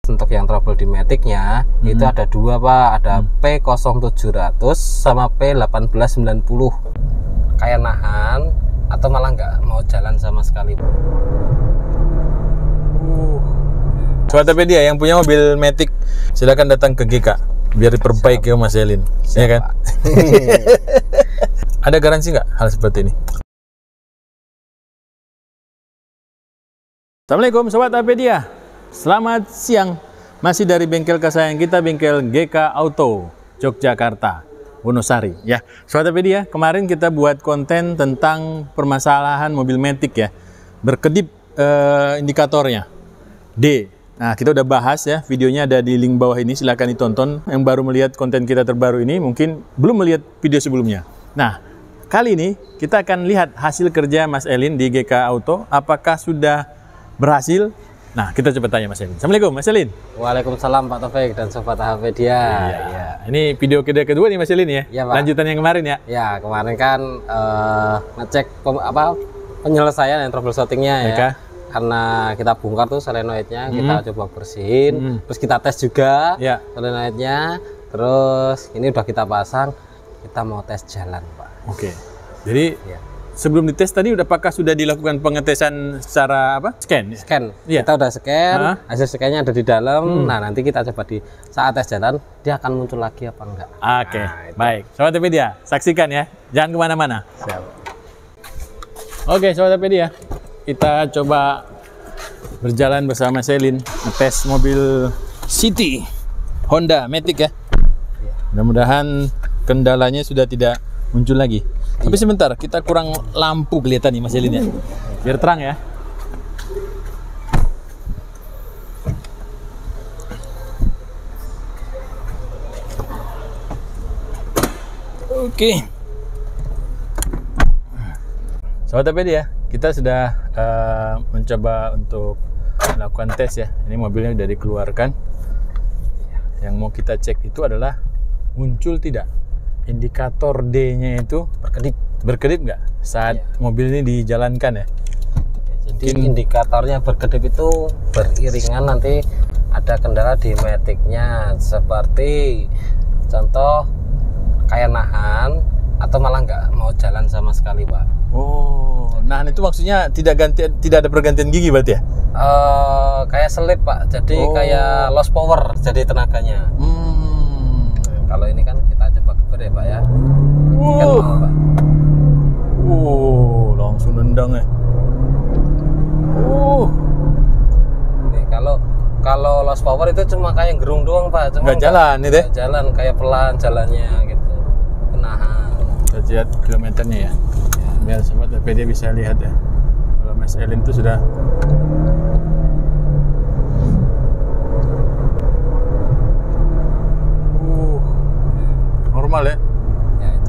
Untuk yang trouble di Matic-nya itu ada dua Pak, ada P0700 sama P1890. Kayak nahan atau malah nggak mau jalan sama sekali. Sobat Topedia yang punya mobil Matic silakan datang ke GK biar diperbaiki Mas Elin. Ya kan? Ada garansi nggak hal seperti ini? Assalamualaikum Sobat Topedia. Selamat siang. Masih dari bengkel kesayangan kita, bengkel GK Auto, Yogyakarta, Wonosari. Ya, Sobat Topedia, kemarin kita buat konten tentang permasalahan mobil Matic ya. Berkedip indikatornya D. Nah, kita udah bahas ya, videonya ada di link bawah ini, silahkan ditonton. Yang baru melihat konten kita terbaru ini, mungkin belum melihat video sebelumnya. Nah, kali ini kita akan lihat hasil kerja Mas Elin di GK Auto. Apakah sudah berhasil? Nah, kita coba tanya Mas Elin. Assalamualaikum Mas Elin. Waalaikumsalam Pak Taufik dan Sobat Topedia. Iya. Ini video kedua nih Mas Elin ya? Iya, Pak. Lanjutan yang kemarin ya? Ya, kemarin kan ngecek penyelesaian yang troubleshootingnya ya. Karena kita bongkar tuh solenoidnya, kita coba bersihin, terus kita tes juga solenoidnya, terus ini udah kita pasang, kita mau tes jalan Pak. Oke. Jadi sebelum dites tadi apakah sudah dilakukan pengetesan secara scan? Scan. Kita udah scan, hasil scannya ada di dalam. Nah, nanti kita coba di saat tes jalan dia akan muncul lagi apa enggak. Oke, baik. Sobat Topedia, saksikan ya. Jangan kemana-mana. Siap. Oke, Sobat Topedia, kita coba berjalan bersama Selin ngetes mobil City Honda Matic ya. Mudah-mudahan kendalanya sudah tidak muncul lagi. Tapi sebentar, kita kurang lampu kelihatan nih Mas Elin ya. Biar terang ya. Oke. Sobat Topedia, kita sudah mencoba untuk melakukan tes ya. Ini mobilnya sudah dikeluarkan. Yang mau kita cek itu adalah muncul tidak indikator D-nya itu berkedip nggak saat mobil ini dijalankan ya? Jadi indikatornya berkedip itu beriringan nanti ada kendala di Matic-nya, seperti contoh kayak nahan atau malah nggak mau jalan sama sekali Pak. Oh, nahan itu maksudnya tidak ada pergantian gigi berarti ya? Kayak selip Pak, jadi kayak lost power jadi tenaganya. Kalau ini kan kita coba cover ya Pak ya. Kan mau Pak. Langsung nendang ya. Ini kalau lost power itu cuma kayak gerung doang Pak, cuma nggak jalan itu. Nggak jalan, kayak pelan jalannya gitu. Kenahan. Kita lihat kilometernya ya. Biar Sobat Topedia bisa lihat ya. Kalau Mas Elin itu sudah normal ya.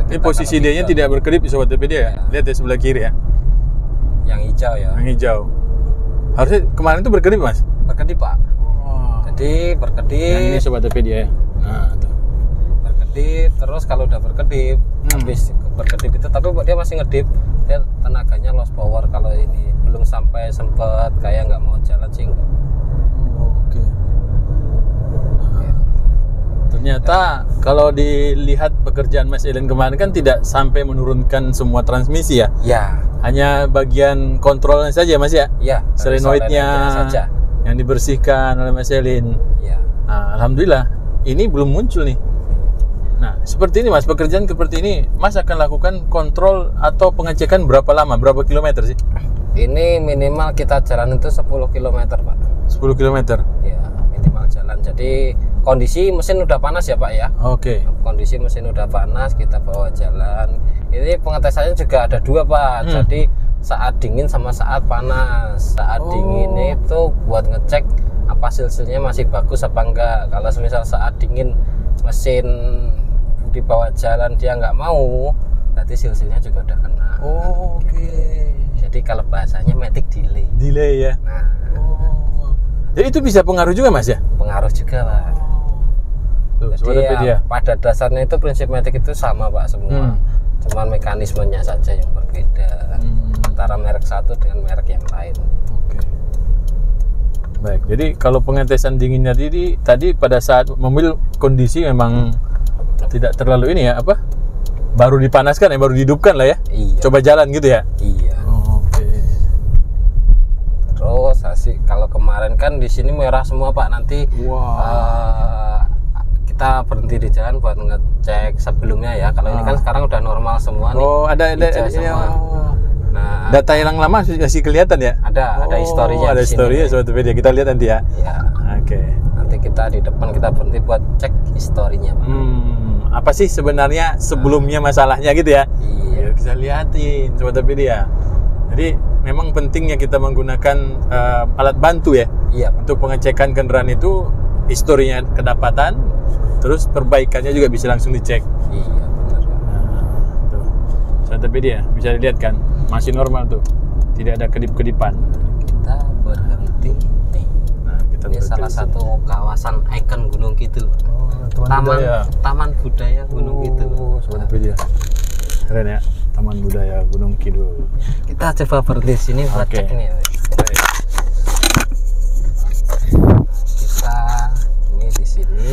Ini posisi D-nya tidak berkedip Sobat Topedia ya. Lihat ya sebelah kiri ya. Yang hijau ya. Yang hijau. Harusnya kemarin itu berkedip Mas. Berkedip Pak. Jadi berkedip. Yang ini Sobat Topedia ya. Nah, tuh. Berkedip, terus kalau udah berkedip, habis berkedip itu tapi dia masih ngedip, dia tenaganya lost power. Kalau ini belum sampai sempet kayak nggak mau jalan sih enggak. Oke. Ternyata kalau dilihat pekerjaan Mas Elin kemarin kan tidak sampai menurunkan semua transmisi ya? Ya. Hanya bagian kontrolnya saja Mas ya? Ya. Solenoidnya saja yang dibersihkan oleh Mas Elin. Ya. Nah, alhamdulillah ini belum muncul nih. Nah, seperti ini Mas, pekerjaan seperti ini Mas akan lakukan kontrol atau pengecekan berapa lama, berapa kilometer sih? Ini minimal kita jalan itu 10 km Pak. 10 km? Ya, minimal jalan. Jadi kondisi mesin udah panas ya Pak ya. Oke. Kondisi mesin udah panas, kita bawa jalan. Ini pengetesannya juga ada dua Pak. Jadi saat dingin sama saat panas. Saat dingin itu buat ngecek apa silsilnya masih bagus apa enggak. Kalau misal saat dingin mesin dibawa jalan dia nggak mau, berarti silsilnya juga udah kena. Oke. Jadi kalau bahasanya Matic delay. Delay ya. Nah. Jadi itu bisa pengaruh juga Mas ya? Pengaruh juga Pak. Tuh, jadi ya, pada dasarnya itu prinsip Matic itu sama Pak semua. Cuman mekanismenya saja yang berbeda antara merek satu dengan merek yang lain. Oke. Baik, jadi kalau pengetesan dinginnya tadi pada saat mobil kondisi memang tidak terlalu ini ya, apa? Baru dipanaskan ya, baru dihidupkan lah ya. Iya. Coba jalan gitu ya. Iya. Oke. Terus kalau kemarin kan di sini merah semua Pak, nanti kita berhenti di jalan buat ngecek sebelumnya ya. Kalau ini kan sekarang udah normal semua nih. Oh, ada semua. Nah, data yang lama masih kelihatan ya? ada historinya. Ada historinya Sobat Topedia. Kita lihat nanti ya. Ya. Oke. Nanti kita di depan kita berhenti buat cek historinya Pak. Apa sih sebenarnya sebelumnya masalahnya gitu ya? Iya. Biar kita liatin Sobat Topedia. Jadi memang pentingnya kita menggunakan alat bantu ya. Iya Pak. Untuk pengecekan kendaraan itu historinya kedapatan, terus perbaikannya juga bisa langsung dicek. Iya benar Pak. Tuh. Sobat Topedia bisa dilihat kan? Masih normal tuh. Tidak ada kedip-kedipan. Kita berhenti nih. Nah, kita Ini salah satu kawasan ikon Gunung Kidul. Taman Budaya Gunung Kidul. Sobat Topedia. Keren ya, Taman Budaya Gunung Kidul. Kita coba berhenti di sini buat cek ini. Baik. Kita ini di sini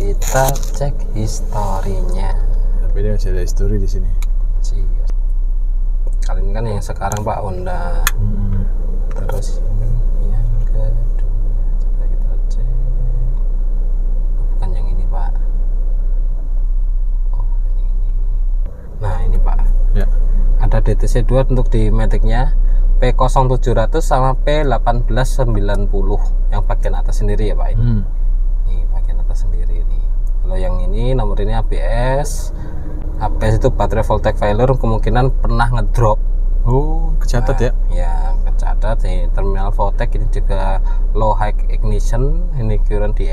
kita cek historinya. Topedia masih ada histori di sini. Kali ini kan yang sekarang Pak Honda. Terus ini yang kedua, coba kita cek. Bukan yang ini Pak. Oh, bukan yang ini. Nah ini Pak. Ya. Ada DTC 2 untuk di Matic-nya, P0700 sama P1890 yang bagian atas sendiri ya Pak ini. Nih bagian atas sendiri nih. Kalau yang ini nomor ini ABS. ABS itu baterai voltage failure, kemungkinan pernah ngedrop. Oh, kecatat ya? Ya, kecatat nih. Terminal voltage ini juga low high ignition, ini current di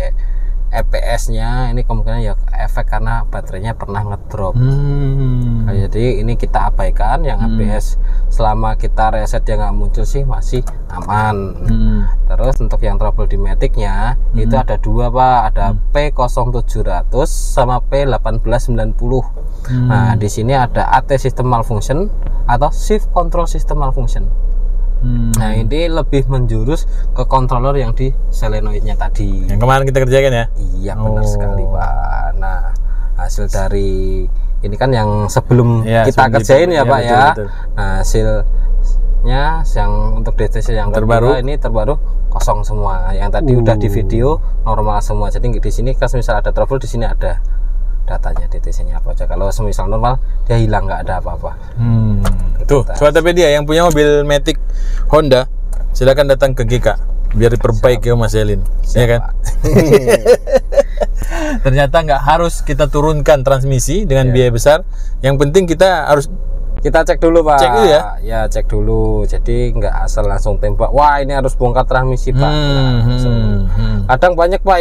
EPS-nya ini kemungkinan ya efek karena baterainya pernah ngedrop. Nah, jadi ini kita abaikan yang ABS, selama kita reset dia nggak muncul sih masih aman. Terus untuk yang trouble di Matic-nya itu ada dua Pak, ada P0700 sama P1890. Nah di sini ada AT system malfunction atau shift control system malfunction. Nah ini lebih menjurus ke controller yang di solenoidnya tadi. Yang kemarin kita kerjakan ya? Iya benar sekali Pak. Nah hasil dari ini kan yang sebelum kita kerjain ya Pak ya. Betul. Nah hasilnya yang untuk DTC yang terbaru ini terbaru kosong semua. Yang tadi udah di video normal semua. Jadi di sini kalau misal ada trouble di sini ada datanya DTC-nya apa aja. Kalau semisal normal dia hilang nggak ada apa-apa. Tuh, Sobat Topedia yang punya mobil Matic Honda, silakan datang ke GK biar diperbaiki ya Mas Elin. Ya kan? Ternyata nggak harus kita turunkan transmisi dengan biaya besar. Yang penting kita harus cek dulu Pak. Cek dulu ya? Ya cek dulu. Jadi nggak asal langsung tembak. Wah ini harus bongkar transmisi Pak. Kadang banyak Pak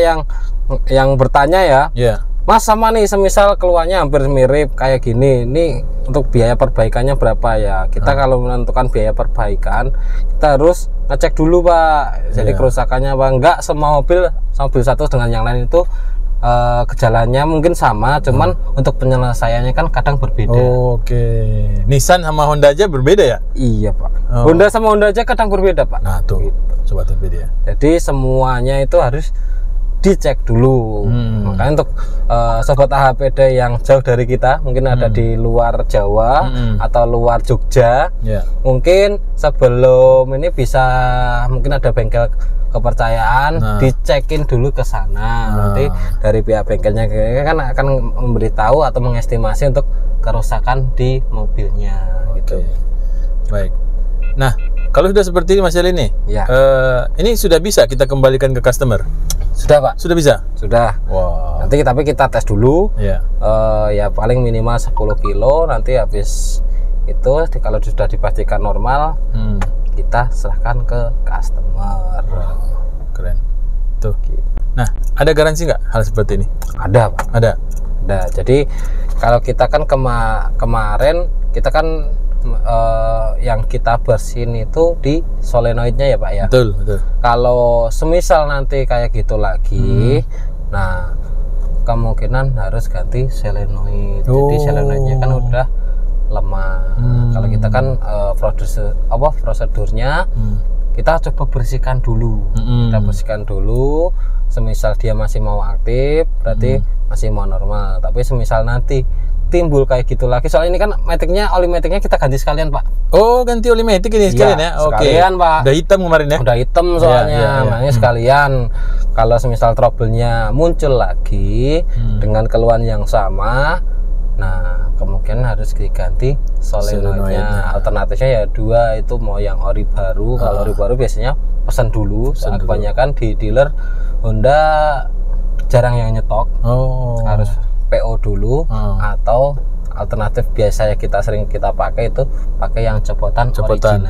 yang bertanya ya. Mas sama nih semisal keluarnya hampir mirip kayak gini, ini untuk biaya perbaikannya berapa ya? Kita kalau menentukan biaya perbaikan kita harus ngecek dulu Pak. Jadi kerusakannya apa enggak, semua mobil satu dengan yang lain itu gejalanya mungkin sama, cuman untuk penyelesaiannya kan kadang berbeda. Oke. Nissan sama Honda aja berbeda ya? Iya Pak. Honda sama Honda aja kadang berbeda Pak. Nah tuh, Sobat Topedia. Jadi semuanya itu harus dicek dulu. Makanya untuk sobat AHPD yang jauh dari kita, mungkin ada di luar Jawa atau luar Jogja, mungkin sebelum ini bisa mungkin ada bengkel kepercayaan, dicekin dulu ke sana. Nanti dari pihak bengkelnya kan akan memberitahu atau mengestimasi untuk kerusakan di mobilnya gitu. Baik. Nah, kalau sudah seperti ini Mas Elin nih, ini sudah bisa kita kembalikan ke customer? Sudah Pak. Sudah bisa? Sudah. Wow. Nanti tapi kita tes dulu. Ya paling minimal 10 kilo. Nanti habis itu kalau sudah dipastikan normal, kita serahkan ke customer. Keren. Tuh. Nah, ada garansi nggak hal seperti ini? Ada Pak. Ada. Jadi kalau kita kan kemarin kita kan yang kita bersihin itu di solenoidnya ya Pak ya. Betul. Kalau semisal nanti kayak gitu lagi, nah kemungkinan harus ganti solenoid. Jadi solenoidnya kan udah lemah. Kalau kita kan prosedurnya kita coba bersihkan dulu. Kita bersihkan dulu. Semisal dia masih mau aktif, berarti masih mau normal. Tapi semisal nanti timbul kayak gitu lagi, soalnya ini kan oli metiknya kita ganti sekalian Pak. Oh, ganti oli metik ini sekalian ya? Oke. Sekalian Pak. Udah hitam kemarin ya? Udah hitam soalnya, makanya sekalian. Kalau semisal trouble-nya muncul lagi dengan keluhan yang sama, nah kemungkinan harus diganti solenoidnya. Alternatifnya ya dua, itu mau yang ori baru. Kalau ori baru biasanya pesan dulu. Kebanyakan di dealer Honda jarang yang nyetok. Harus PO dulu, atau alternatif biasanya kita pakai itu pakai yang copotan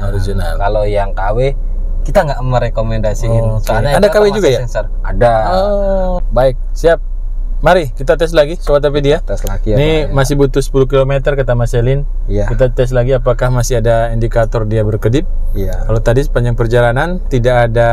original. Kalau yang KW kita nggak merekomendasiin. Soalnya ada KW juga ya? Sensor. Ada. Baik, siap. Mari kita tes lagi Sobat Topedia. Tes lagi ya. Ini masih butuh 10 km kata Mas Elin. Iya. Kita tes lagi apakah masih ada indikator dia berkedip. Iya. Kalau tadi sepanjang perjalanan tidak ada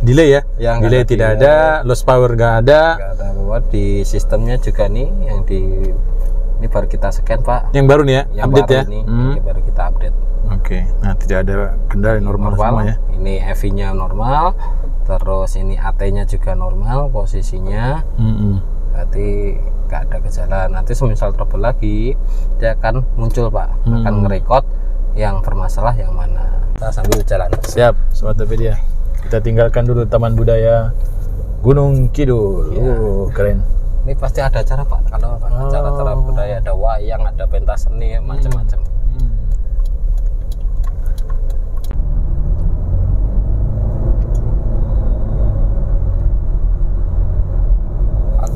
delay ya? Delay tidak ada, loss power nggak ada. Nggak ada apa-apa. Di sistemnya juga nih yang ini baru kita scan Pak. Yang baru nih ya, yang update baru ya. Ini baru kita update. Oke. Nah tidak ada kendala, normal semua ya. Ini EV-nya normal. Terus ini AT-nya juga normal posisinya. Berarti nggak ada gejala. Nanti semisal trouble lagi, dia akan muncul Pak. Akan ngerekod yang bermasalah yang mana. Kita sambil jalan. Siap, Sobat Topedia. Kita tinggalkan dulu Taman Budaya Gunung Kidul. Keren. Ini pasti ada acara Pak. Kalau acara budaya, ada wayang, ada pentas seni, macam-macam.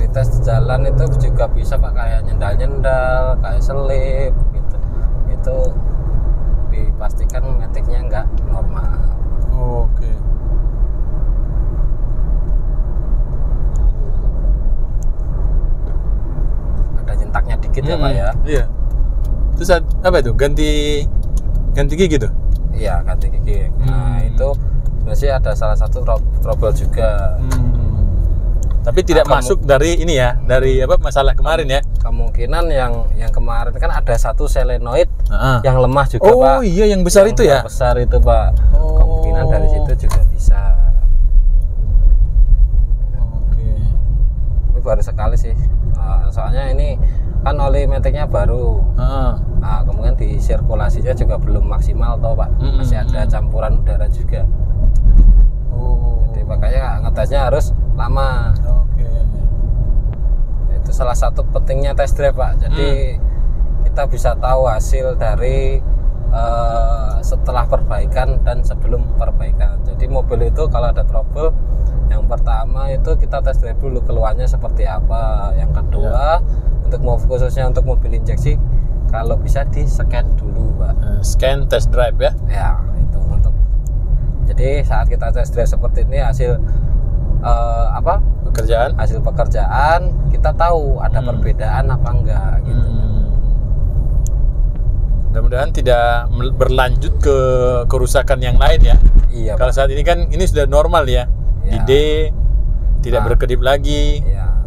Tes jalan itu juga bisa Pak, kayak nyendal-nyendal, kayak selip gitu. Itu dipastikan metiknya nggak normal. Oke. Ada jentaknya dikit ya Pak ya. Iya. Terus apa itu? Ganti gigi tuh? Iya, ganti gigi. Nah, itu sebenarnya ada salah satu trouble juga. Tapi tidak masuk dari ini ya, dari masalah kemarin ya. Kemungkinan yang kemarin kan ada satu solenoid yang lemah juga Pak. Oh iya, yang besar itu ya? Besar itu Pak. Kemungkinan dari situ juga bisa. Oke. Tapi baru sekali sih. Soalnya ini kan oli metiknya baru. Nah, kemudian di sirkulasinya juga belum maksimal toh Pak. Masih ada campuran udara juga. Jadi makanya ngetesnya harus lama. Itu salah satu pentingnya test drive Pak. Jadi kita bisa tahu hasil dari setelah perbaikan dan sebelum perbaikan. Jadi mobil itu kalau ada trouble, yang pertama itu kita test drive dulu keluhannya seperti apa. Yang kedua khususnya untuk mobil injeksi, kalau bisa di scan dulu Pak. Scan test drive ya? Ya itu untuk. Jadi saat kita test drive seperti ini hasil hasil pekerjaan kita tahu ada perbedaan apa enggak gitu. Mudah-mudahan tidak berlanjut ke kerusakan yang lain ya. Iya. Kalau saat ini kan ini sudah normal ya. Di D tidak berkedip lagi. Iya.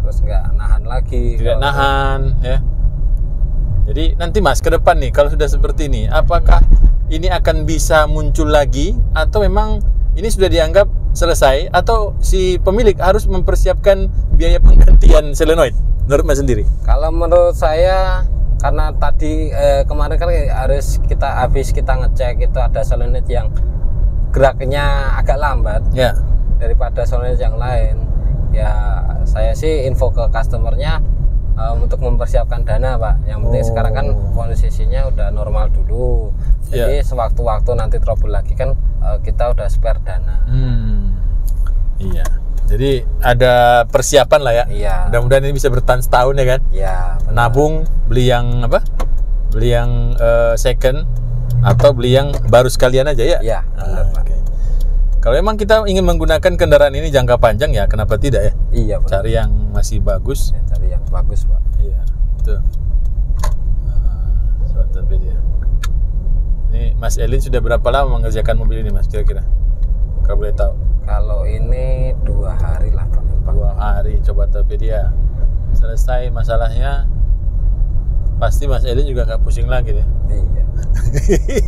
Terus nggak nahan lagi. Tidak nahan ya. Jadi nanti Mas ke depan nih kalau sudah seperti ini, apakah ini akan bisa muncul lagi atau memang ini sudah dianggap selesai, atau si pemilik harus mempersiapkan biaya penggantian solenoid menurut Mas sendiri? Kalau menurut saya, karena tadi kemarin kan habis kita ngecek itu ada solenoid yang geraknya agak lambat daripada solenoid yang lain. Ya saya sih info ke customernya untuk mempersiapkan dana Pak. Yang penting sekarang kan posisinya udah normal dulu. Jadi sewaktu-waktu nanti trouble lagi kan kita udah spare dana. Iya. Jadi ada persiapan lah ya. Iya. Mudah-mudahan ini bisa bertahan setahun ya kan. Iya. Nabung, beli yang beli yang second atau beli yang baru sekalian aja ya. Iya. Benar Pak. Okay. Kalau memang kita ingin menggunakan kendaraan ini jangka panjang ya, kenapa tidak ya? Iya Pak. Cari yang masih bagus. Ya, cari yang bagus Pak. Iya. Betul. Ya. Ini Mas Elin sudah berapa lama mengerjakan mobil ini Mas kira-kira? Kalau boleh tahu. Kalau ini 2 hari lah Pak. 2 hari coba Topedia. Selesai masalahnya, pasti Mas Elin juga nggak pusing lagi deh. Iya.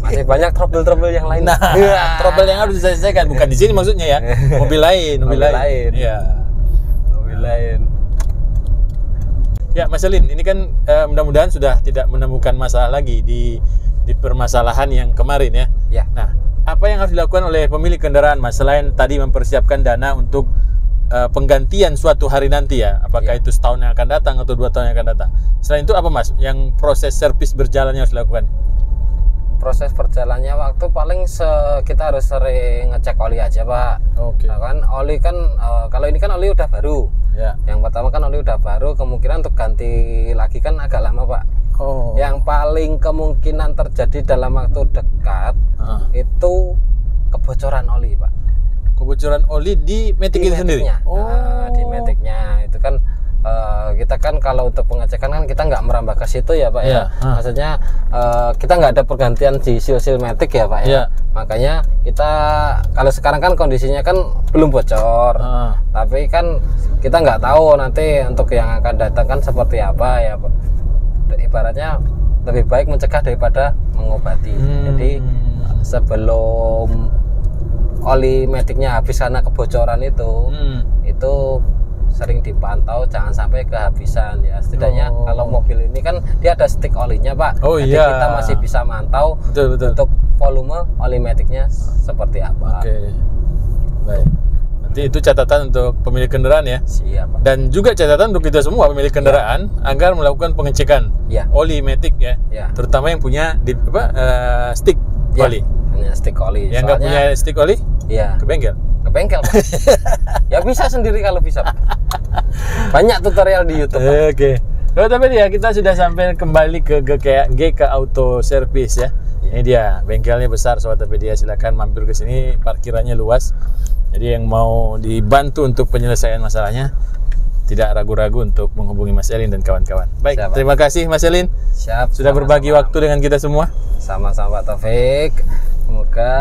Masih banyak trouble-trouble yang lain. Nah, trouble yang harus diselesaikan bukan di sini maksudnya ya. Mobil lain. Iya. Mobil lain. Ya, Mas Selin, ini kan mudah-mudahan sudah tidak menemukan masalah lagi di permasalahan yang kemarin ya. Ya. Nah, apa yang harus dilakukan oleh pemilik kendaraan, Mas, selain tadi mempersiapkan dana untuk penggantian suatu hari nanti ya, apakah itu setahun yang akan datang atau 2 tahun yang akan datang. Selain itu apa, Mas, yang proses servis berjalannya harus dilakukan? Proses berjalannya waktu paling kita harus sering ngecek oli aja, Pak. Oke. Nah, kan oli kan kalau ini kan oli udah baru. Ya. Yang pertama kan oli udah baru, kemungkinan untuk ganti lagi kan agak lama, Pak. Oh. Yang paling kemungkinan terjadi dalam waktu dekat itu kebocoran oli, Pak. Kebocoran oli di Matic itu sendiri? Nah, di Matic-nya itu kan kita kan kalau untuk pengecekan kan kita nggak merambah ke situ ya, Pak ya. Maksudnya kita nggak ada pergantian di seal Matic ya, Pak ya. Makanya kita kalau sekarang kan kondisinya kan belum bocor. Tapi kan kita nggak tahu nanti untuk yang akan datang kan seperti apa ya, Pak. Ibaratnya lebih baik mencegah daripada mengobati. Jadi sebelum oli Matic-nya habis karena kebocoran itu sering dipantau jangan sampai kehabisan ya. Setidaknya kalau mobil ini kan dia ada stick olinya, Pak. Jadi kita masih bisa mantau betul. Untuk volume oli Matic-nya seperti apa. Oke. Baik. Nanti itu catatan untuk pemilik kendaraan ya. Siap, Pak. Dan juga catatan untuk kita semua pemilik kendaraan agar melakukan pengecekan oli Matic ya. Terutama yang punya stick oli. Punya stick oli. Yang nggak punya stick oli? Iya. Ke bengkel. Ke bengkel, Pak. Ya bisa sendiri kalau bisa, Pak. Banyak tutorial di YouTube, Pak. Oke. Tapi ya kita sudah sampai kembali ke GK Auto Service ya. Ini dia bengkelnya besar, Sobat Topedia, silakan mampir ke sini, parkirannya luas. Jadi yang mau dibantu untuk penyelesaian masalahnya tidak ragu-ragu untuk menghubungi Mas Selin dan kawan-kawan. Baik, siap, terima kasih Mas Selin. Siap. Sudah berbagi waktu dengan kita semua. Sama-sama, Pak Taufik. Semoga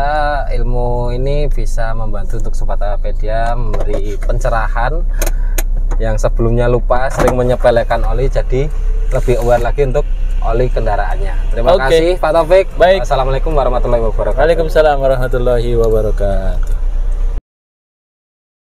ilmu ini bisa membantu untuk Sobat Topedia, memberi pencerahan yang sebelumnya lupa sering menyepelekan oli, jadi lebih aware lagi untuk oli kendaraannya. Terima kasih Pak Taufik. Baik. Assalamualaikum warahmatullahi wabarakatuh. Waalaikumsalam warahmatullahi wabarakatuh.